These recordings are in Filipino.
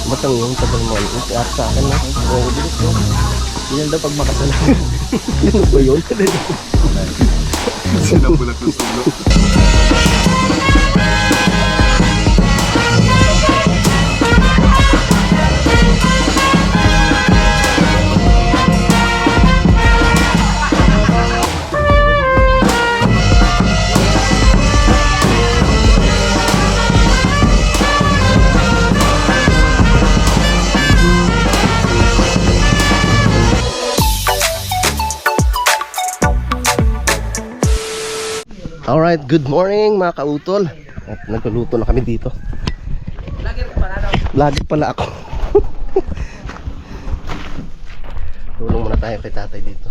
Batang yung tagal mo. At sa akin na. Oo, bilis ko. Yan daw pag makasalan. Ano ba yun? Sila pula ng sulok. Alright, good morning mga kautol. At nagluto na kami dito. Lagi pala ako. Tulong muna tayo kay tatay dito.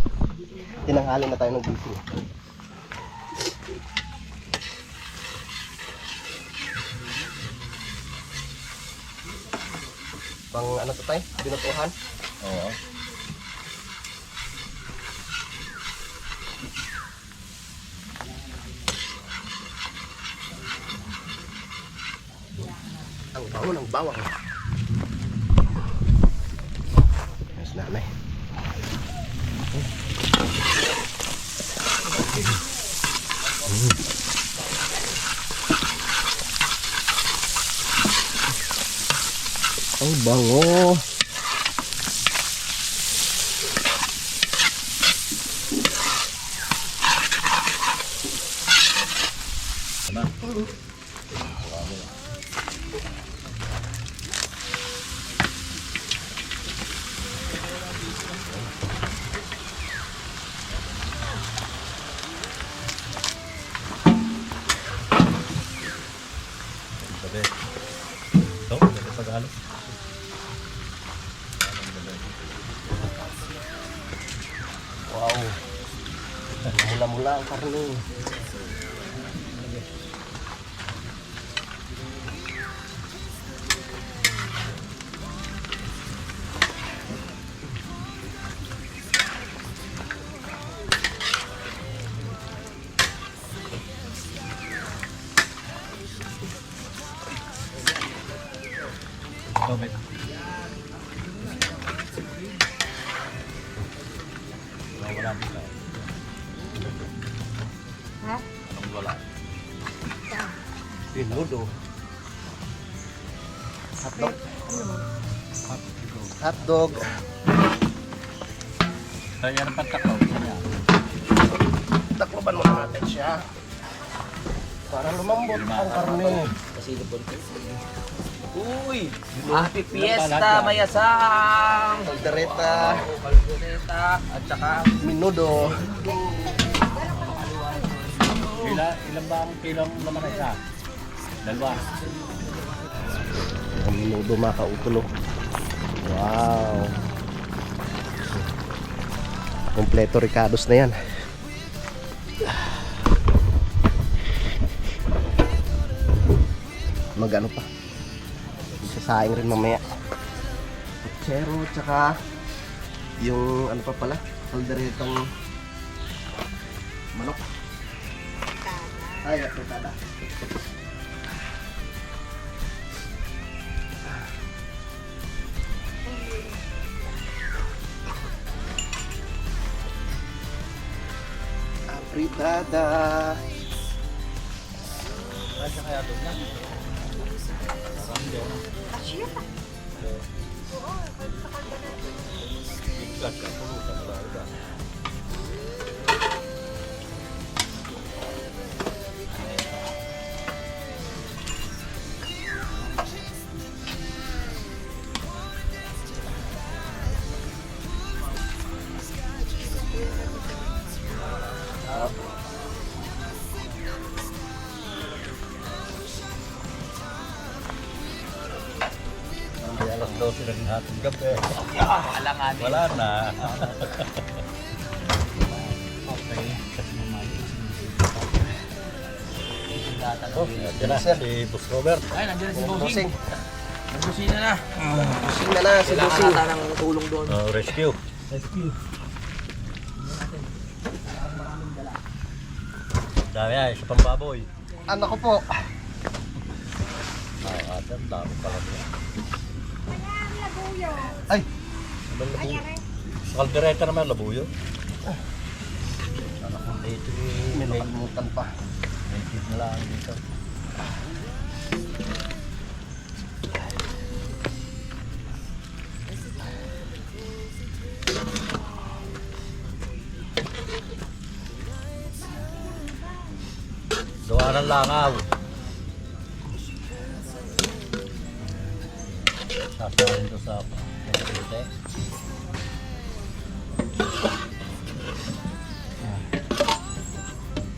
Tinanghali na tayo ng gising. Pang ano to tayo? Binutuhan? Oo. Ang baho ng bawang. Mas nanay. Ang bango. Wow. Mula-mula ang karne. Ha? Anong wala? Pinudo. Hotdog. Hotdog. Kaya ng pantakaw. Takloban muna natin siya. Para lumambot ang karne. Uy! Happy Fiesta, mayasang! Kaldereta. Kaldereta, at saka Minudo. Ilan ba ang kilong naman isa? Dalawa. Ang minudo mga kautulo. Wow. Kompleto ricados na yan. Magano pa. Sasaing rin mamaya. Puchero tsaka yung ano pa pala, kalderetang manok. Ay, apretada. Apretada. Kaya kaya doon na. Kasya pa. Alas 12 ng hatid gabi. alanganin. Wala na. Okay. Oh, yan na si Boss Robert. Ay, nandiyan na si Bossing. Dosing. Nagbusina na. Dosing na si Kailangan Dosing. nata ng tulong doon. Rescue. Dami ay, isa pang baboy. Ano ko po? Mater, dami pala niya. Ay! Ano ba labuyo? Sa kaldereta naman labuyo. Anak ng dito May nakalimutan pa. native na lang dito. Gawa ng langaw. Sasarin to sa kapite.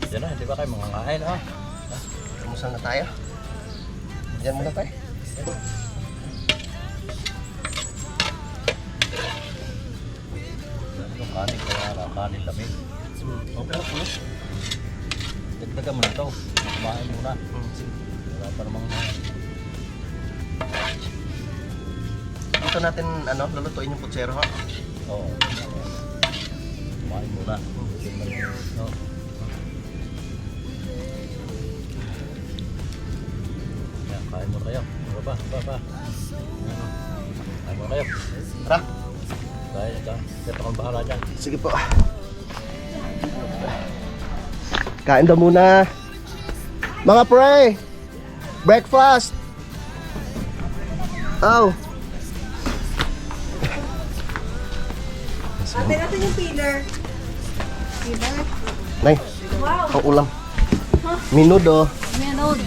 Yan na, hindi ba kayo mga kain? Ah. Kamusta na tayo? Diyan muna tayo. Yung kanin, kaya kanin lamig. Okay, okay. Dagdagan mo na ito. Kumain muna. Wala pa namang... Dito natin, lulutuin yung putsero ha. Oo. Kumain muna. Oo. Yan, kain muna kayo. Ba. Kain muna kayo. Tara. Kain ka. Kaya akong bahala dyan. Sige po. Kain daw muna. Mga pre! Breakfast! Oh! Ate natin yung peeler. Peeler? Nay, Wow! ang ulam. Minudo. Menon.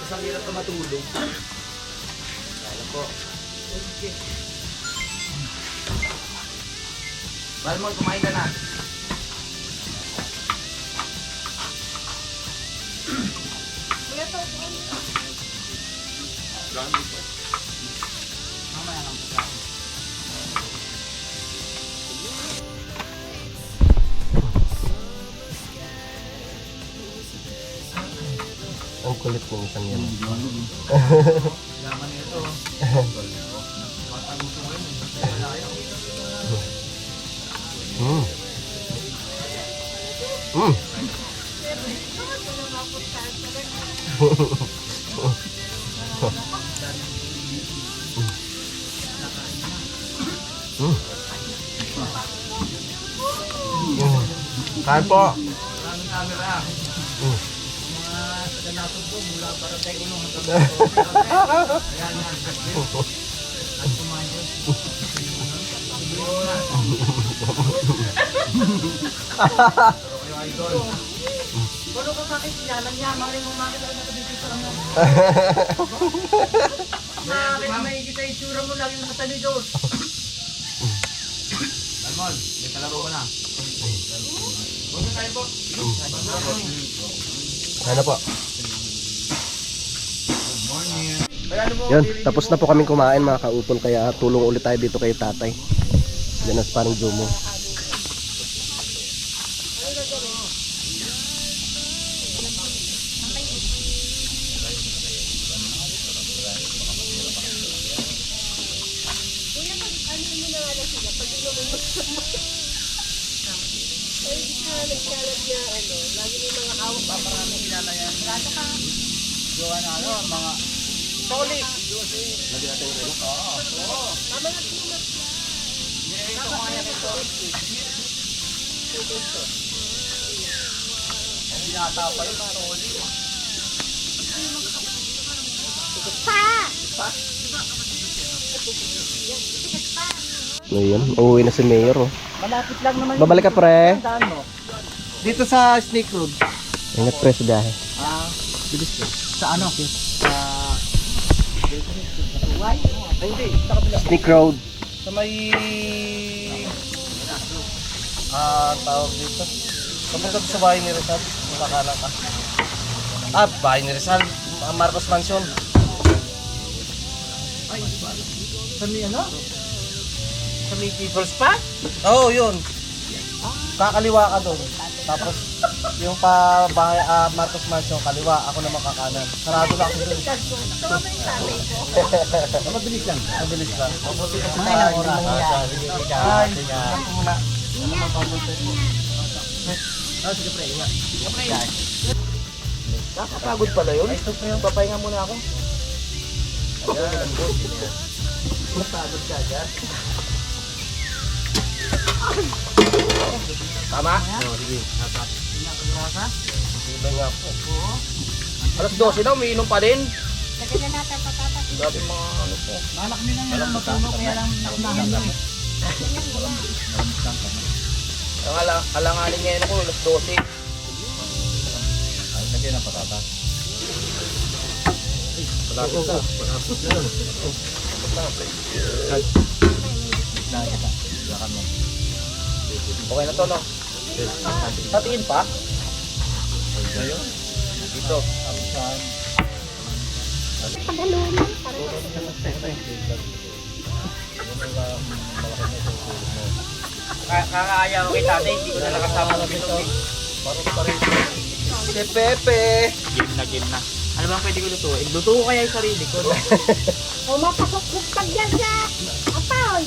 Isang hirap na matulog. Balmon, kumain ka na. Ang kulit ng isang yan. Laman nito. Mm. Mm. Mm. Kain po. Maraming camera. Mm. Mga taga-nasod ko, mula para tayo ulong hanggang dito. Ayan yan. At kumain ko. Pero kayo idol. Pulo ka bakit kilala niya? Maring mo makita na dito sa ano. Maring mo makikita yung tsura mo lagi nakatalidot. Balmon, may kalaro ka na. Huwag na tayo po. Ano po? Morning. Yun, tapos na po kaming kumain mga kaupon kaya tulong ulit tayo dito kay tatay. Yan as parang Jomo. Gawa na ano, mga solid. Lagyan natin rin. Ito kaya ito. Binata pa yun, solid. Ngayon, uuwi na si Mayor oh. Malapit lang naman Babalik ka pre. daan mo. Dito sa Snake Road. Ingat pre sa biyahe. Bilis ko. Sa ano? Sa... Ay, hindi. Sa kabila. Sneak Road. Sa may... tawag dito. Kapunta sa bahay ni Rizal. Makakala ka. Bahay ni Rizal. Marcos Mansion. Ay, sa may ano? Sa may People's Park? Oo, yun. Kakaliwa ka doon. Tapos, yung pa bahay, Marcos Mansion, kaliwa. Ako naman kakanan. Sarado na ako doon. Mabilis lang. Mabilis lang. Mabuti ka sa tayo. Ay, muna. Oh, sige pre, ingat. Sige pre. Nakakapagod pala yun. Papahinga muna ako. Ayan. Napagod ka agad. Tama? Oo, sige. Sige nga po. Alas 12 daw, may inom pa din. Lagyan na natin patatas. Grabe mga ano po. Anak nila nga lang matulog, kaya lang naunahan nyo eh. Ang alanganin ngayon ako, alas 12. Ay, lagyan ng patatas. Malapit na. Lakan mo. Okay na to, no? Tatiin pa? Ngayon, Dito. saan? Paghaluan mo. Kakaaya ko kay tatay, hindi ko na nakasama ng bilog. Si Pepe. Game na. Ano bang pwede ko lutuin? Luto ko kaya yung sarili ko. O mapasok pag yan sa apoy.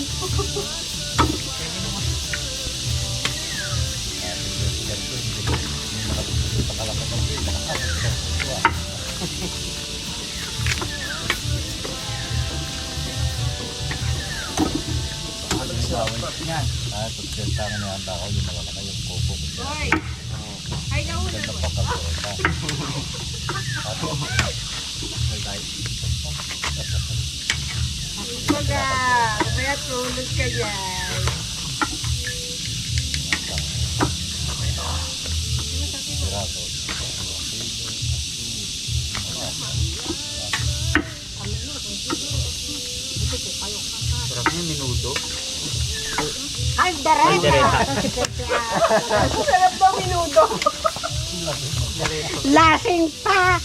Yan. Ah, pagkwentangan niya ang tao, yung mga kayo, kubo. Hoy. Ay, nauna. Baga, kaya tulog ka dyan. Sarap niya, minudo. Aldereta. Sarap daw minudo. Lasing pa.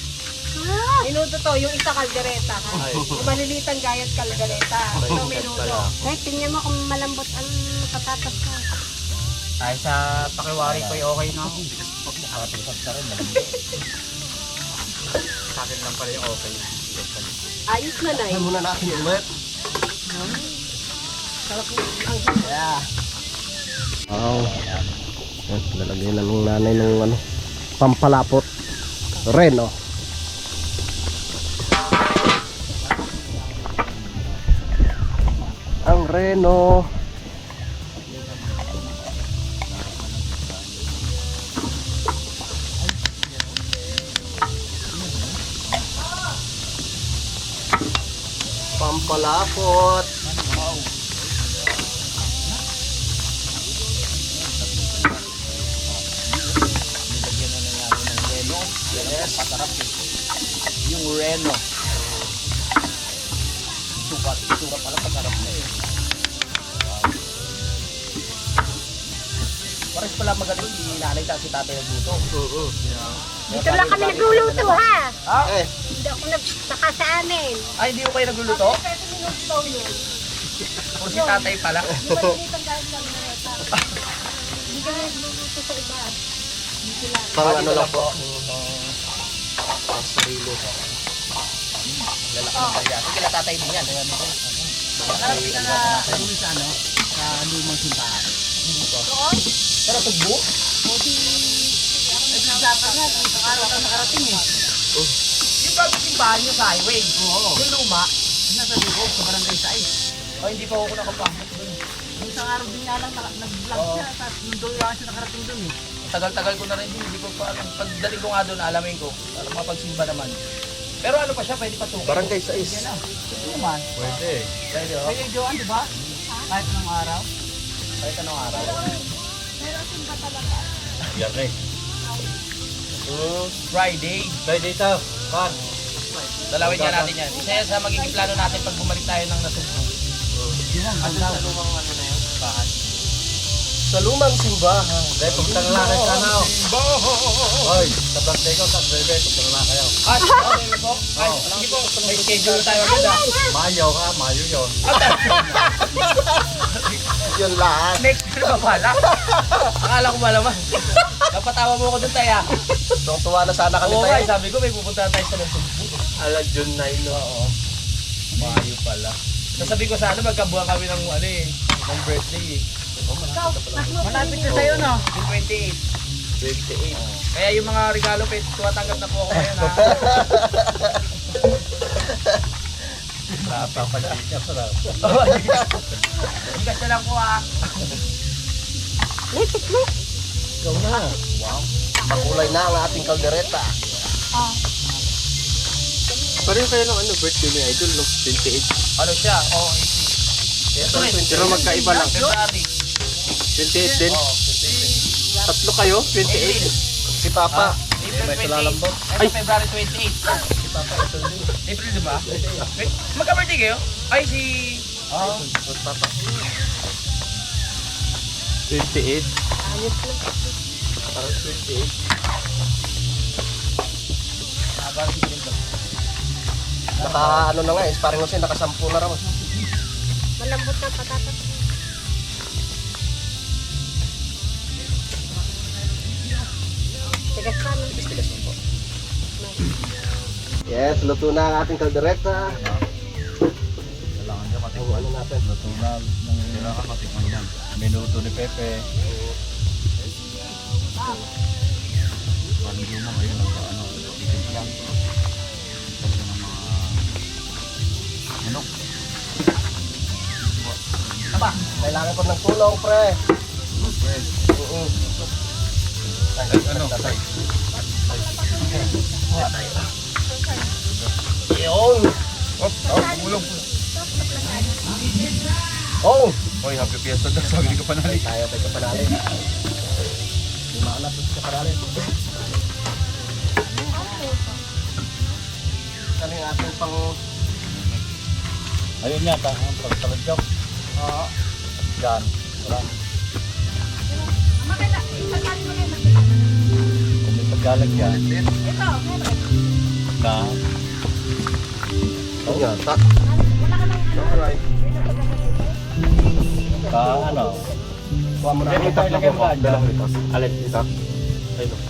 Minudo to, yung isa kaldereta. Yung malilitang gayat kaldereta. Ito minudo. Eh, tingnan mo kung malambot ang patatas ko. Ay sa pakiwari ko okay na ako. Sa akin lang pala yung okay. Ayos na na eh. Muna natin yung ulit. Yeah. Wow. Lalagyan na ng nanay ng ano, pampalapot. Reno. Ang Reno. Pampalapot. Masarap eh. Yung Reno. Itsura pala masarap na eh. Pares pala magaling si nanay at si tatay nagluto. Oo. Dito lang kami nagluluto ha. Ha? Hindi ako nagsaka sa amin. Ay, hindi ko kayo nagluluto? Pero minuto daw yun. O si tatay pala? Yung malilitang gayat kaldereta. Hindi kami nagluluto sa iba. Dito lang. Parang ano lang po. Sarilo. Lalaki ng kaya. Sige na tatay din yan. Nakarap ka na sa ano? Sa lumang simbahan. Doon? Pero tugbo? Nagsasapan nga. Isang araw ka nakarating eh. Yung bago simbahan nyo sa highway. Oo. Yung luma. Nasa loob, sa barangay 6. O hindi pa ako nakapasok doon. Yung isang araw din nga lang, nag-vlog Oo. siya. Tapos yung doon lang siya nakarating doon eh. Tagal-tagal ko na rin din. Hindi ko pa alam. Pagdating ko nga doon, alamin ko. Para mapagsimba naman. Pero ano pa siya, pwede pasukin. Barangay 6. Yan na. Ito naman. Pwede. Pwede o. Kaya Joan, di ba? Kahit anong araw. Kahit anong araw. Pero simba talaga. Yan eh. Friday. Friday ito. Pan. Dalawin nga natin yan. Isa yan sa magiging plano natin pag bumalik tayo ng Nasugbo. Ano sa lumang ano na yun? Bahan. Sa lumang simbahan. Dahil pagtanglakay ka na. Hoy, sa birthday ko, sa birthday, pagtanglakay ako. Ah, okay po. Ay, sige po. May schedule tayo agad ah. Mayo ka, Mayo yun. Yun lahat. Next year pa pala. Akala ko malaman. Napatawa mo ko dun tayo ah. Tuwa na sana kami Oo tayo. nga, sabi ko may pupunta tayo sa Nasugbo. Ala June 9. Oo. Mayo pala. Nasabi ko sana magkabuhan kami ng ano eh, ng birthday eh. Ikaw, mas mo. Malapit na sa'yo, no? Yung 28. 28. Kaya yung mga regalo, pet, tumatanggap na po ako ngayon, ha? Papachikas na lang. Bigas na lang po, ha? Ikaw na. Wow. Makulay na ang ating kaldereta. Ah. Pareho kayo ng birthday ni Idol, no? 28. Ano siya? Oh, 18. Ito rin. Pero magkaiba lang. February. 28 din. Oh, 28. Tatlo kayo, 28. Si Papa. April May 28. salalambot. Ito February 28. April, di ba? Wait, magka-birthday kayo? Ay, si... Oo. Papa. 28. Ayos na. Parang 28. Parang si Gildo. Naka ano na nga, sparring ko siya, nakasampu na raw. Malambot na patatas. Tigas pa, no? Tigas po. Yes, luto na ang ating kaldereta. Kailangan niya matikman. Ano natin? Luto na. Kailangan matikman yan. Minuto ni Pepe. Paano mo ngayon ang ano? Titig lang. Sabi ng mga manok. Aba, kailangan ko ng tulong, pre. Okay. Oo. Ano? Tay. Yun. Bulong. Oh. Hoy, happy fiesta daw. Sabi ni Kapanali. Tayo kay Kapanali. Di maanap sa Kapanali. Ano yung ating pang... Ayun yata, ang pagtalagyak. Oo. Yan. Wala. Maganda. Isasali mo na yung maganda. Kung may paglalagyan. Ito, meron. Na. Ano yata? Wala ka lang ano. Ka ano. Kuha mo na. May paglalagyan ba? Alin, ito. Ayun.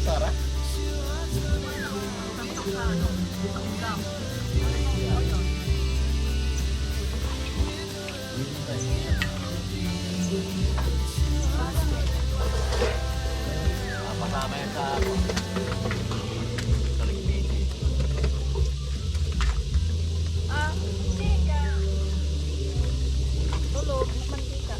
Sarah? Kasama yan sa Tulog, mantika.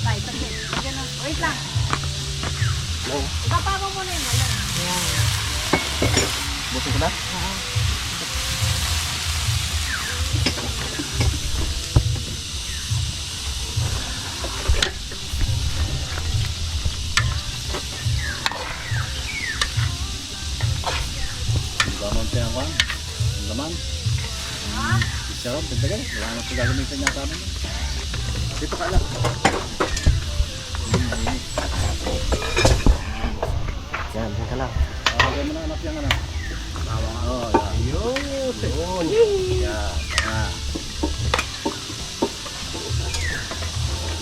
Tay, saglit. Ganun. Wait lang. No. Ibaba mo muna yung ulan. Busin ko na? Laman siya ang laman. Sarap, dagdagan. Wala na ito gagamitin niya sa amin. Dito ka lang. Yan, yan ka lang. Lagay mo na anak yung ano. Tawang oh, yan. Yun. Yan. Yan.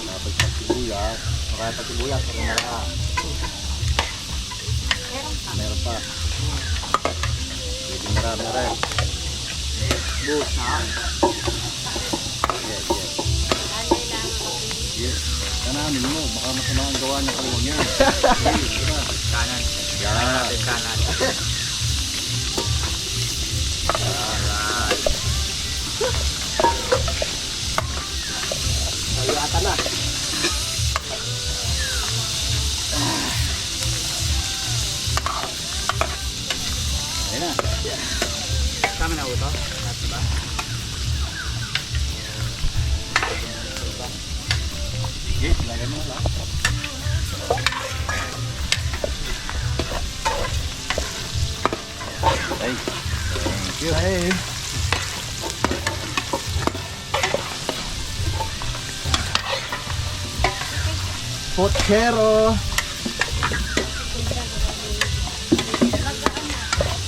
Dapat sa sibuyas. Saka sa sibuyas. Meron pa. Pwede marami rin. Bus na. Yes, yes. Yes. Kanamin mo. Baka masama ang gawa niya kaliwang yan. Kanan. Yan. Kanan. Ayata na. Tama na, no? Lahat ba? Sige, lagyan mo lang. Ay, thank you. Ay. Pochero.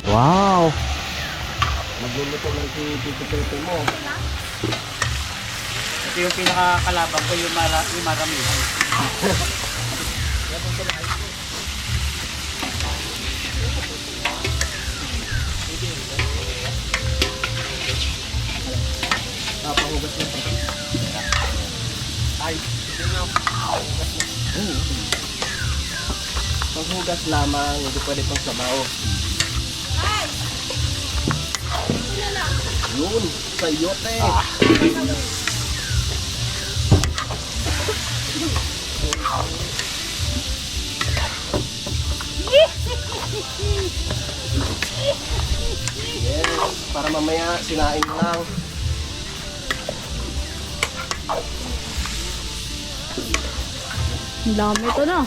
Wow. Magluluto ng tito mo. Ito yung pinakakalabang ko, yung maramihan. Papahugas ng pati. Ay, paghugas lamang, hindi pwede pang sabaw. Yun, sayote. Yes, para mamaya sinain lang. Ang dami ito na.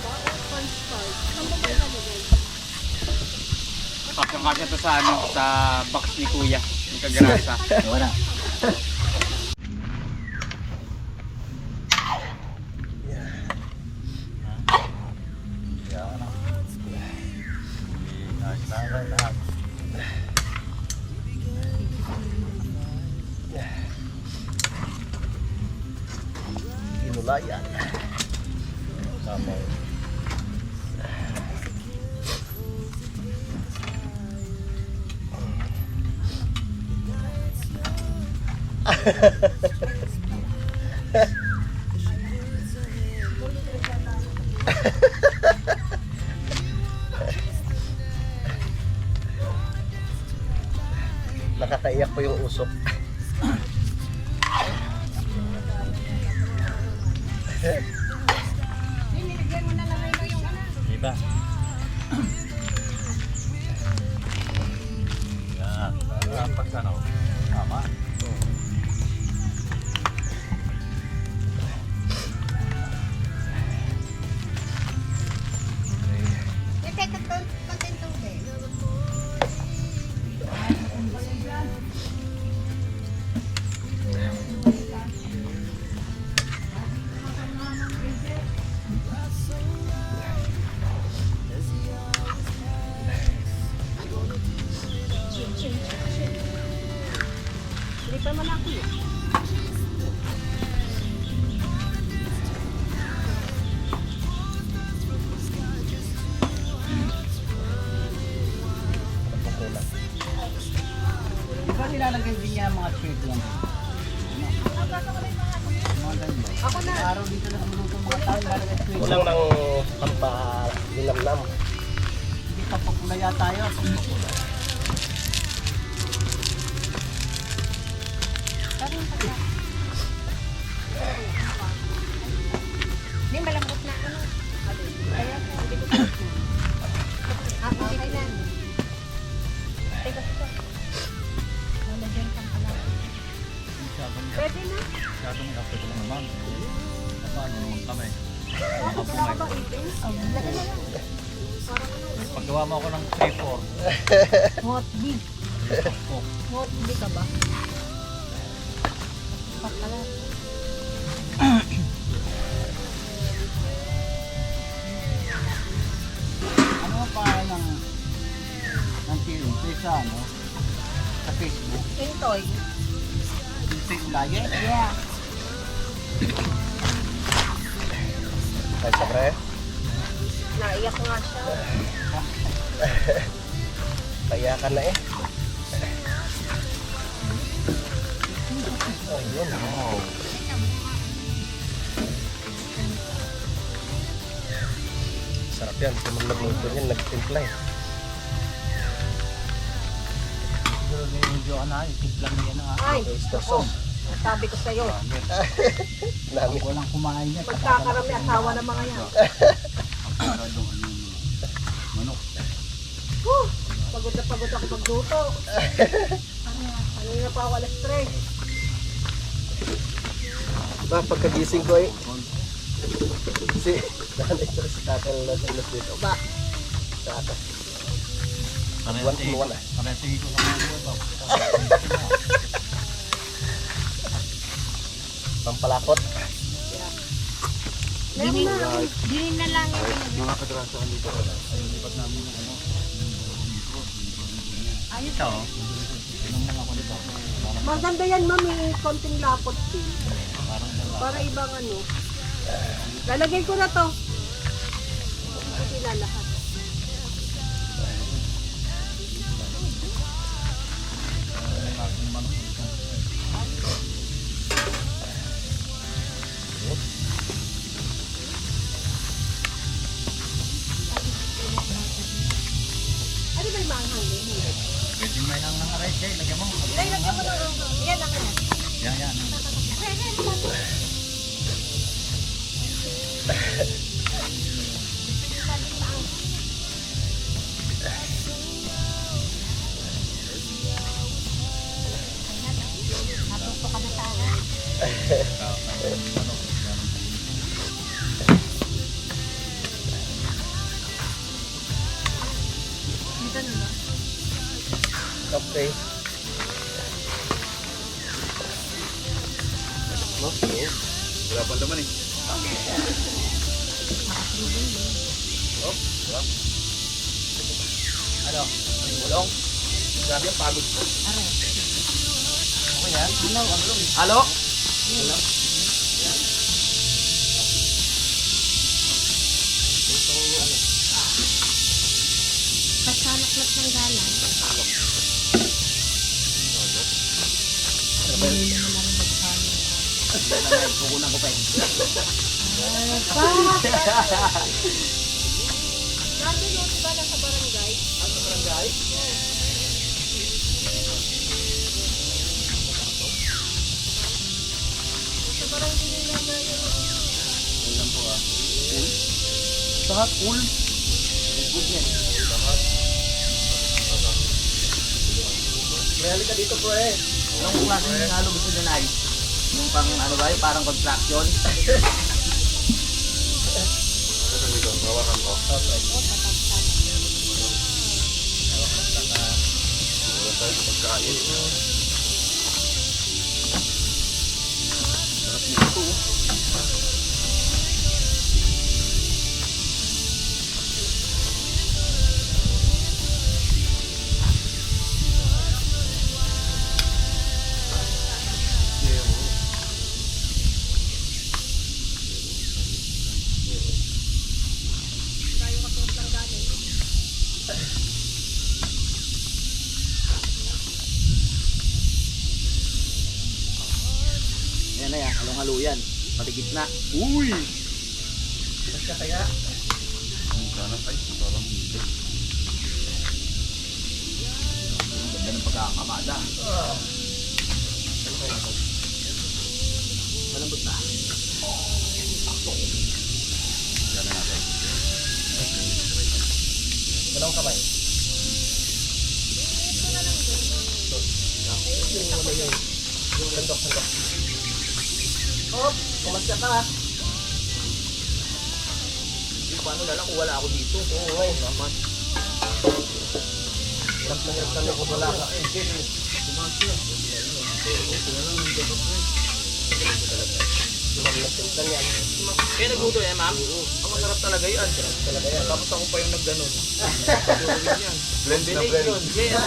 Kasya to sa sa box ni Kuya. Yung kagrasa. Wala. Inulayan. Tama. Nakakaiyak po yung usok. Diba? Yan. Pagkano? Tama. Hindi pa man ako yun. Diba nilalagay din niya mga sweet lang? Ako na. Araw dito na lumuluto mga tao, nilalagay sweet. Kulang ng pampalinamnam. Hindi pa papula yata yun. Hindi, malambot na ano. Kaya hindi ko pa. Okay na. Teka ito. Lalagyan kang pala. Pwede na. Masyadong kape ko naman. Paano naman kami? Wala ka ba ipin? Lagyan na lang. Paggawa mo ako ng 3-4. Hot beef. Hot beef ka ba? Pakala. Ano ang pangalan ng TV sa ano? Sa Facebook? Tintoy. Tintoy Ulaye? Yeah. Ay, sabre. Naiyak nga siya. Kaya ka na eh. Ayun. Oo. Sarap yan. Kung nagluto niyan, nagtimpla eh. Siguro medyo timplang niya na. Ay, Oyster ako. sauce. Sabi ko sa'yo. Nami. Walang kumain niya. Pagkakarami, asawa ng mga yan. Manok. Pagod na pagod ako magluto. pa ako alas 3. Ba, pagkagising ko eh. Si nanay ko si tatay na nasa dito. Ba? Sa atas. Wala. Parati ko sa mga ito. Pampalakot. Dinin na lang yun. Mga kadrasaan dito. Ay, lipat namin yung ano. Ayos. Ito. Inom lang ako nito. Maganda yan, ma'am. May konting lapot din. Parang dala. Para ibang ano. Lalagay ko na to. Hindi ko sila lahat. Ano ba yung manghang din? Pwede may hang ng aray siya. Lagyan mo. Lagyan mo na. Yan ang yan. Yan. Natuto ka na sa akin. Dito na. Okay. Okay. Wala pa naman eh. Ano? Bulong? Grabe ang pagod ko. Okay yan? Halo? Kasalak-lak ng galang. Kukunan ko pa eh. Grabe yun, diba nasa barangay? Ano sa barangay? Sa barangay nila na yun. Alam po ah. Saka cool. Good yan. Rally ka dito bro eh. Anong klase ng halo gusto nyo na ay? Yung pang ano ba yung parang construction? Yan na yan, halong-halo yan. Pati gitna. Uy! Basta kaya. Sana ay parang hindi. Ang ganda ng pagkakamada. Malambot na. Yan na natin. Dalawang kamay. Yung sandok. Oh, kumasya ka ha. Paano na lang kung wala ako dito? Oo, naman. Hirap na hirap kami kung wala ka. Kaya nagluto yan, ma'am? Ang masarap talaga yan. Talaga yan. Tapos ako pa yung nagganon. Blend na blend. Yeah.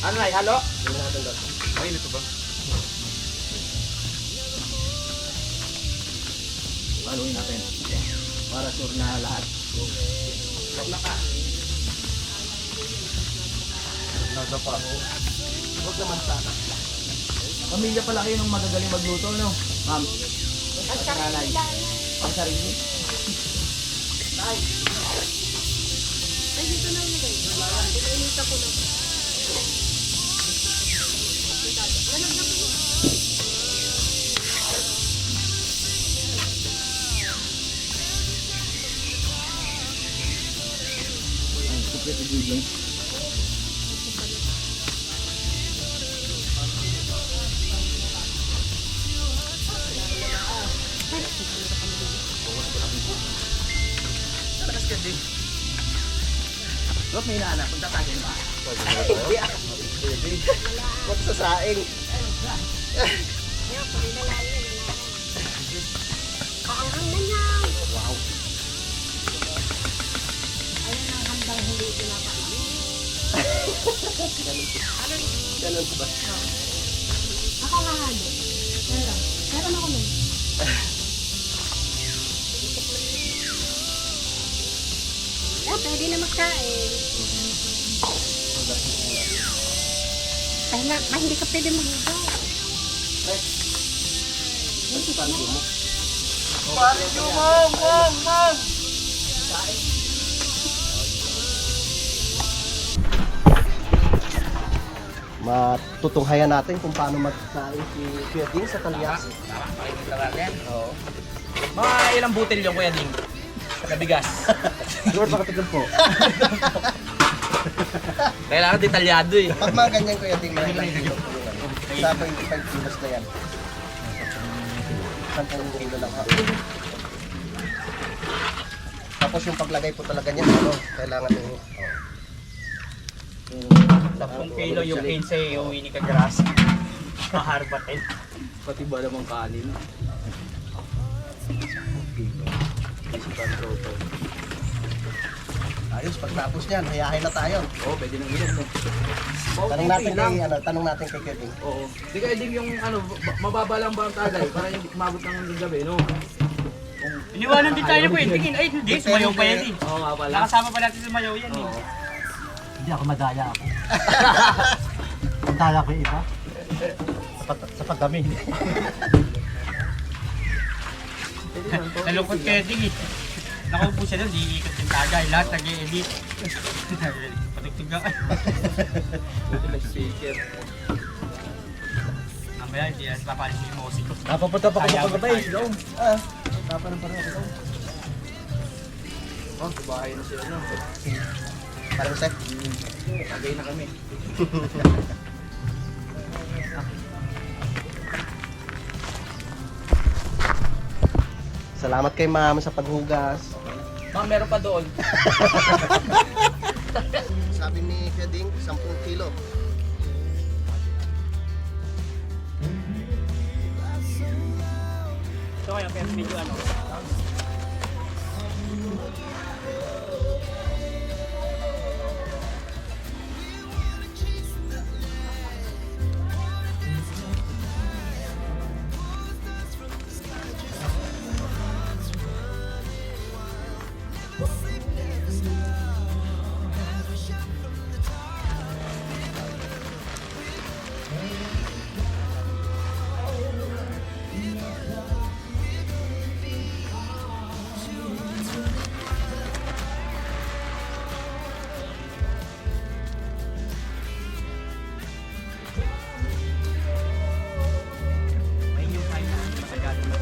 Ano na, halo? Ay, nito ba? Haluin natin. Para sure na lahat. Wala ka. Nasa pa. Huwag naman sana. Pamilya pala kayo nung magagaling magluto, no? Ma'am. Ang sarili lang. Ang sarili. Ay, dito na yun guys. Pinainita ko na. Lalagyan ko. Ang secret ingredients. Ba't may hinahanap? Punta tayo ba? Wag sa saing. Yan, pwede na lang yun. Kaanghang na yan. Wow. Ayun ang handang hindi pinapakain. Ganun ba? Nakakahalo. Meron ako nun. Yan, pwede na magkain. Hindi ka pwede mag-iba. Parin nyo, mom! Matutunghayan natin kung paano magsaing si Kuya Ding sa Talyasi. Tama, pakikita natin. Oo. Mga ilang butil yung Kuya Ding? Na bigas. Lord, makatagal po. Kailangan detalyado eh. Pag mga ganyan Kuya Ding, mga ilang kilo po yung ano. Sa 25 kilos na yan. 10 kilo lang ha. Tapos yung paglagay po talaga niyan, ano, kailangan yung... 10 kilo yung 15 yung ini ka grass. Maharbatin. Pati ba namang kanin? Ayos, pagtapos niyan, hayahay na tayo. Oo, pwede nang ilan. Tanong natin kay Kuya Ding. Oo. Di kaya din yung ano, mababa lang ba ang tagay para hindi umabot ng gabi, no? Iniwanan din tayo po eh. Tingin, ay hindi, sumayaw pa yan eh. Oo nga pala. Nakasama pa natin sumayaw yan eh. Hindi ako madaya ako. Madaya ko yung iba. Sa pagdami. Nalungkot kayo din eh. Nakaupo siya doon, di ikot yung tagay. Lahat nag-i-edit. Patugtog lang. Buti na speaker. Mamaya, hindi na papalis yung musik ko. Napapunta pa ako Ayaw sa pagdabay. tayo. Tapanan pa rin ako daw. Oh, sa bahay na sila, no? Parang set. Tagay na kami. Salamat kay ma'am sa paghugas. Ma'am, meron pa doon. Sabi ni Kuya Ding, 10 kilo. Ito kaya, pero medyo ano. Ay, yung kain na. Matagal na.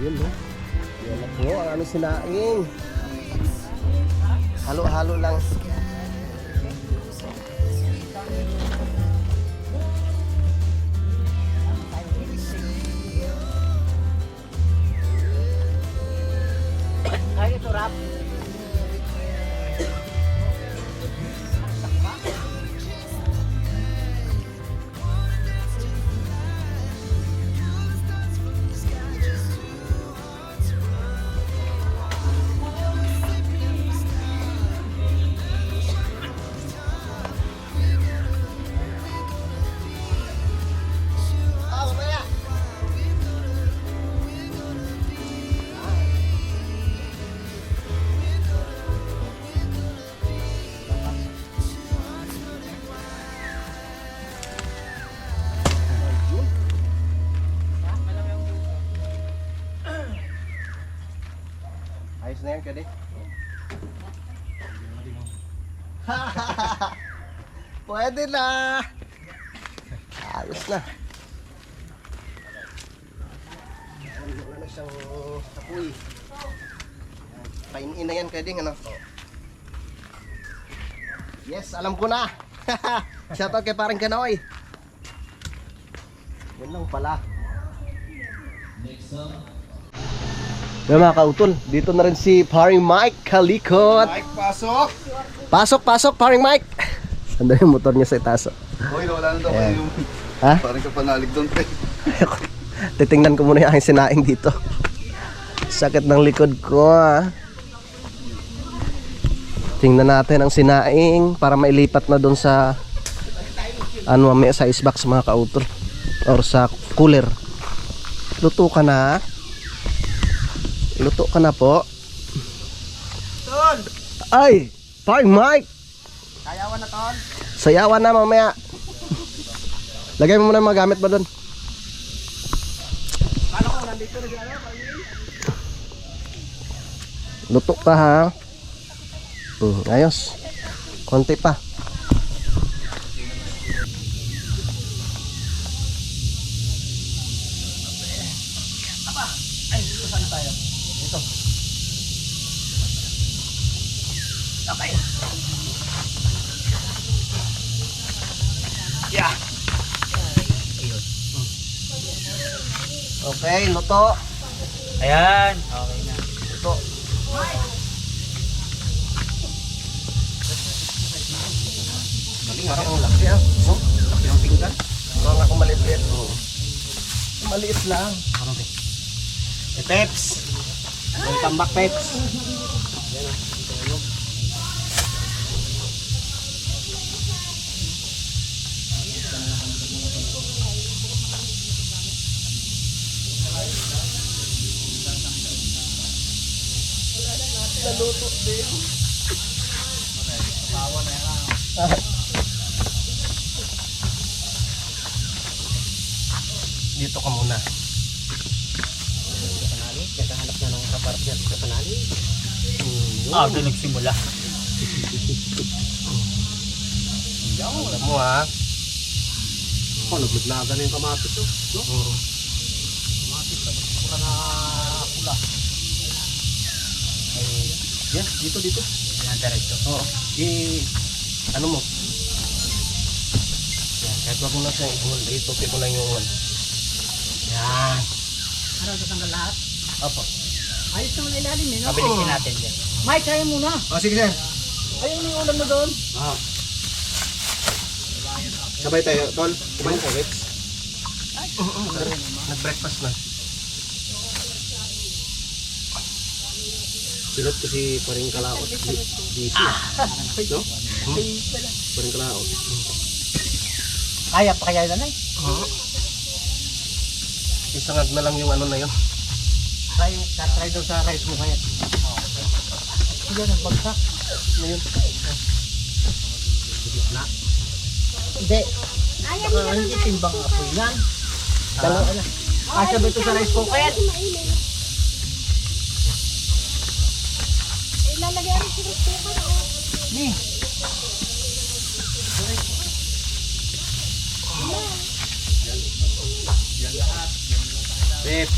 Yun, no? Yan na po, ang ano sinaing. Halo-halo lang. Ay, ito rap. Ayos na yan, Kuya Ding. Pwede na. Ayos na. Wala na siyang apoy. Painin na yan, Kuya Ding, ano? Yes, alam ko na. Shoutout kay parang Kanoy. Yan lang pala. May mga kautol, dito na rin si Paring Mike Kalikot. Mike, pasok! Pasok, Paring Mike. Sandali yung motor niya sa itaas. Hoy, wala na daw Ayan. yung... Ha? Parang kapanalig doon, pre. Titingnan ko muna yung aking sinaing dito. Sakit ng likod ko, ha. Tingnan natin ang sinaing para mailipat na doon sa may sa icebox mga kautol or sa cooler. Luto ka na. Luto ka na po. Tol! Ay, Paring Mike. Sayawan na, Tol. Sayawan na mamaya. Lagay mo muna yung mga gamit mo doon. Luto ka ha. Ayos. Konti pa. Okay, luto. Ayan. Okay na. Luto. Parang ang laki ah. No? Laki ng pinggan. Parang ako maliit. Maliit lang. Peps. Welcome back, Peps. Dito ka muna. Naghahanap na ng kapartner sa kanali. Doon nagsimula. Alam mo ha. Oh, naglaglagan na yung kamatis, oh. No? Yes, dito. Ayan, diretso. Oo. Ano mo? Yan, kahit wag mo na siya ihul. Itupin mo lang yung one. Yan. Para sa lahat. Opo. Ayos naman na ilalim eh, no? Pabilisin natin yan. Mike, kaya muna. Oh, sige, sir. Ayun yung ulam mo doon. Sabay tayo, Tol. Kumain ka, Wex. Nag-breakfast na. Silot ko si Paring Kalaot. Busy. No? Paring Kalaot. Kaya pa kaya na eh. Isangag na lang yung ano na yun. Try daw sa rice mo kaya. Sige, nagbagsak. Ngayon. Hindi. Baka hindi timbang ako yan. Dalawa na. Sabay ito sa rice cooker. Ilalagay ang sirit cooker. Ni. Peps.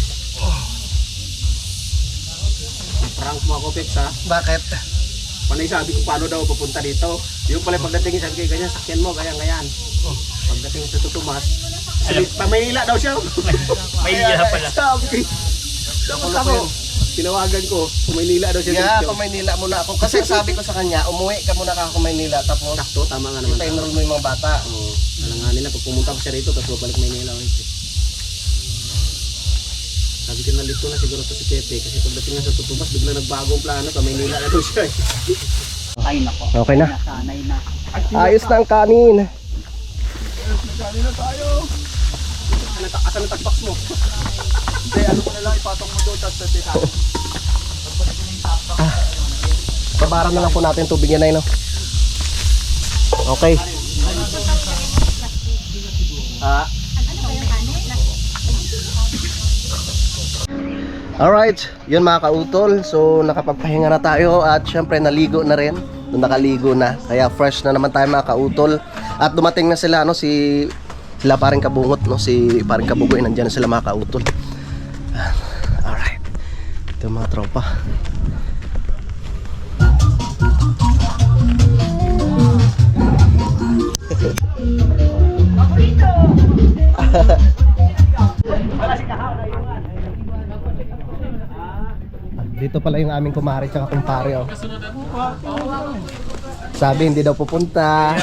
Prank mo ako, Peps, ha? Bakit? Panay sabi ko paano daw papunta dito. Yung pala pagdating sabi ko ganyan, sakyan mo, ganyan. Pagdating sa Tutumas, pa Maynila daw siya. Maynila pala. Sabi ko, tapos ako, tinawagan ko, Maynila daw siya. Yeah, kung Maynila muna ako. Kasi sabi ko sa kanya, umuwi ka muna ka kung Maynila. Tapos, Sakto, tama nga naman. pa-enroll mo yung mga bata. Alam nga nila, pag pumunta ko siya rito, tapos babalik Maynila ulit. Sabi ko nalito na siguro to si Pepe kasi pagdating nga sa Tutumas, bigla nagbagong plano, pa Maynila na daw siya. Ay nako. Okay na. Nasanay na. Ayos na ang kanin. Asan ang tagbox mo? Hindi, ano mo na lang, ipatong mo doon, tapos natin sa Babaran na lang po natin tubig yan ay no. Okay. Alright, yun mga kautol. So nakapagpahinga na tayo at syempre naligo na rin. Nakaligo na. Kaya fresh na naman tayo mga kautol. At dumating na sila sila Paring Kabungot no, si Paring Kabugoy nandiyan na sila mga kautol. Alright. Ito mga tropa. Dito pala yung aming kumari tsaka kumpare, oh. Sabi hindi daw pupunta.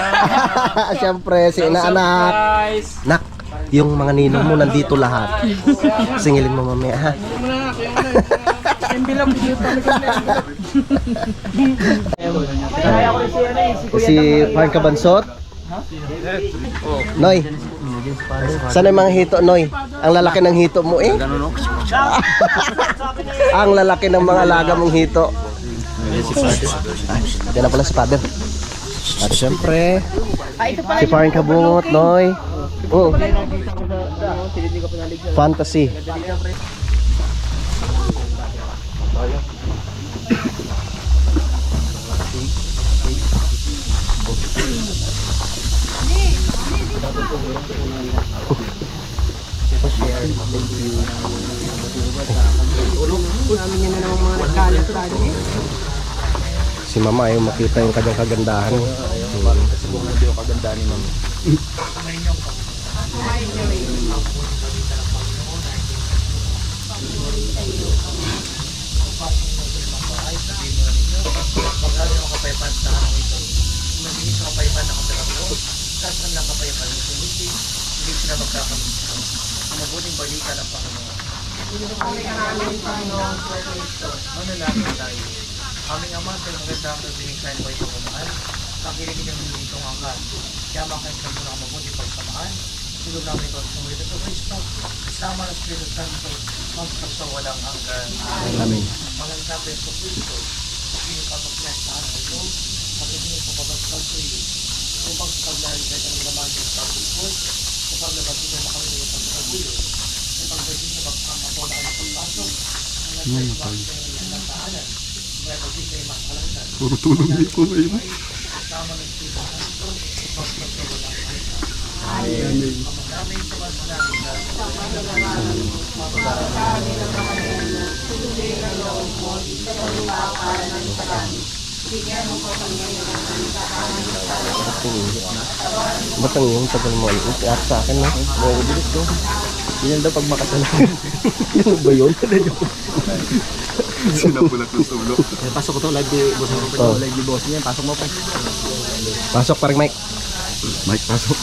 Siyempre, si inaanak. Nak, yung mga ninong mo nandito lahat. Singilin mo mamaya, ha? Si Juan Cabansot. Noy. Sana yung mga hito, Noy? Ang lalaki ng hito mo, eh. Ang lalaki ng mga alaga mong hito. Yan na pala si Father. At syempre, si Parang Kabungot, Noy. Oh. Fantasy. Si Mama ayaw makita yung kanyang kagandahan. Kasi bumuli yung kagandahan ni Mama. Aming Ama, sa magandang gabi sa inyo ay pagmamahal. Pakinig ng itong angkan. Kaya makain sa mga mabuti pagsamaan. Silog namin ito sa mga ito Kristo. Sama ng Espiritu Santo. Magpagsawalang hanggan. Amen. Magandang gabi sa Kristo. Yung kapagyan sa ano ito. Pagkakas sa pabagpag sa iyo. Kung pagkakalagay ang laman ng kapagpag. Kung paglabas ito na kami ng pagkagulo. Kung paglabas ito na magkakapo na ang pagpasok. Puro tulong di ko na yun. Ba't ang yung tagal mo? At sa akin, no? Bilis ko. Yan daw pag makasala. Ano ba yun? Sinapulat ng sulo. Pasok ko to, live di boss mo pa. Oh. Live di boss niya, pasok mo pa. Pasok parang Mike. Mike, pasok.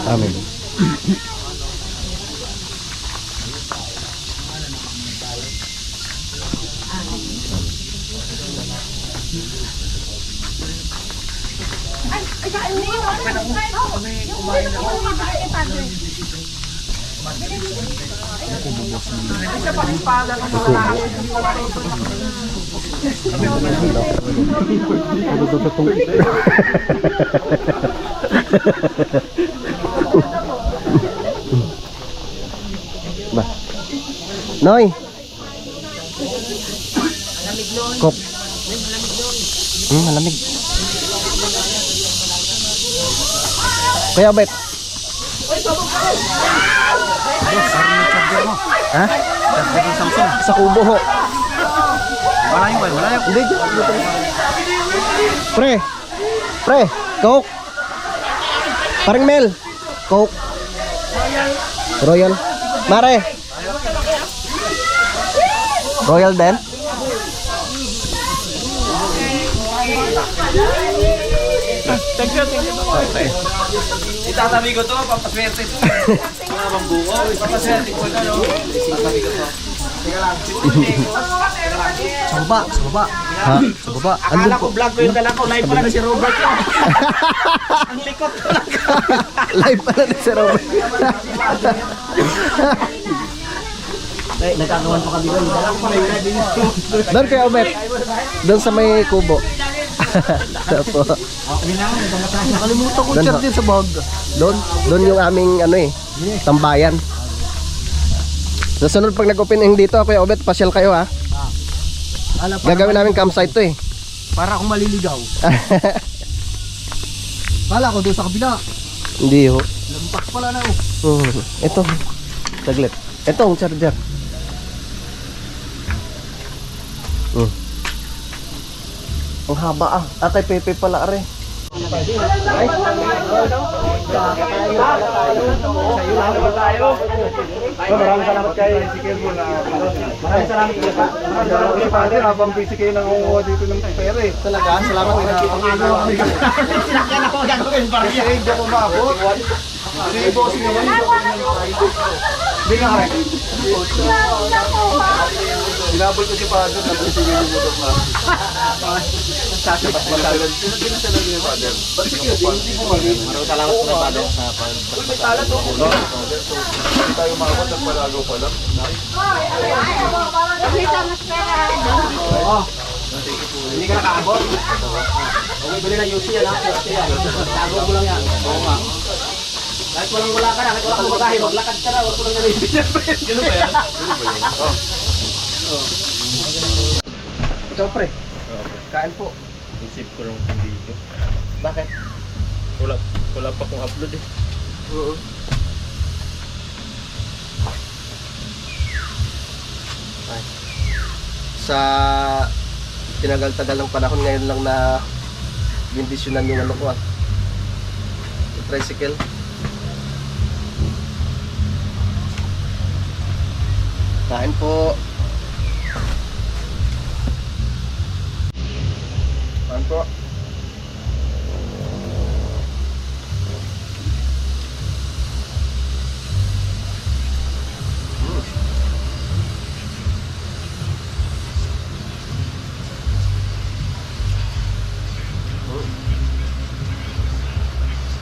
Amen. Amen. Ba. Noy. Kok. Malamig. Kuya Bet. Ha? Sa kubo ho. Wala yung wala yung. Hindi dyan. Pre. Pre. Coke. Parang Mel. Coke. Royal. Mare. Royal din. Thank you. Okay. Itatabi ko to, papaswerte to. Mga bambuko, papaswerte ko na, no? Itatabi ko to. Sa baba, sa baba. Ha? Sa baba. Akala ko vlog ko yung dala ko. Live pala na si Robert yun. Ang likot ko lang. Live pala ni Sir Robert. Nagkagawan pa kami doon. Dala ko pala yung live din. Doon kay Obet. Doon sa may kubo. Opo. Nakalimutan ko Doon siya ho. din sa bag. Doon yung aming ano eh, tambayan. Sa sunod pag nag-opening dito, Kuya Obet, pasyal kayo ha. Gagawin namin campsite to eh. Para akong maliligaw. Kala ko doon sa kabila. Hindi ho. Lampas pala na Ito. Saglit. Ito ang charger. Ang haba ah. Kay Pepe pala are. Maraming salamat kay Sikil mo na. Maraming salamat kay Pa. Maraming salamat kay Father. Habang busy kayo nangunguha dito ng pera eh. Talaga, salamat na. Sinakyan ako gagawin para siya. Hindi ako maabot. Si bossing naman. Hindi nga rin. Binabol ko si Father na busy kayo yung motor na. Sasabat matagal. Pinagkinasalan niya Father. Hindi mo mali. Maraming salamat po na Father sa Hindi tayo maabot ng palagaw pa lang. Hindi ka nakaabot. Okay, bili na UC yan ha. Tago mo lang yan. Oo nga. Kahit walang wala ka na, kahit walang kumagahe, maglakad ka na, wag ko lang nalipin yan. Ganun ba yan? Ikaw pre. Kain po. Isip ko lang kung dito. Bakit? Wala pa kong upload eh. Sa tinagal-tagal ng panahon ngayon lang na bindisyonan yung ano ko ah. Yung tricycle. Kain po. Kain po.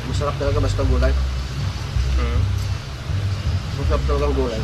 Masarap talaga basta gulay. Masarap talaga ang gulay.